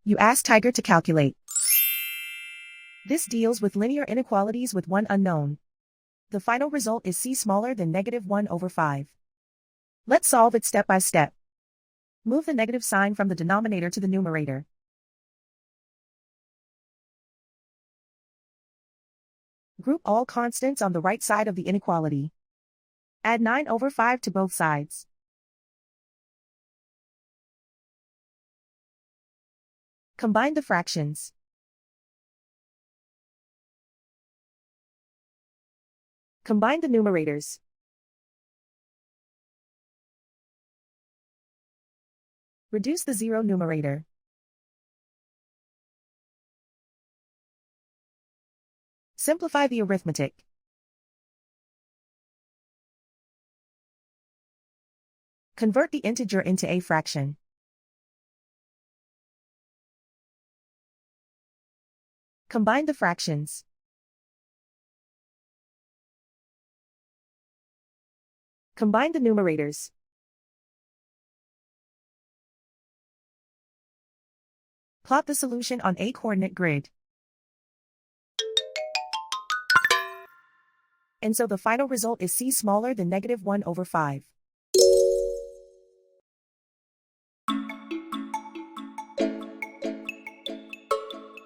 You ask Tiger to calculate. This deals with linear inequalities with one unknown. The final result is c smaller than -1/5. Let's solve it step by step. Move the negative sign from the denominator to the numerator. Group all constants on the right side of the inequality. Add 9/5 to both sides. Combine the fractions. Combine the numerators. Reduce the zero numerator. Simplify the arithmetic. Convert the integer into a fraction. Combine the fractions. Combine the numerators. Plot the solution on a coordinate grid. And so the final result is c smaller than -1/5.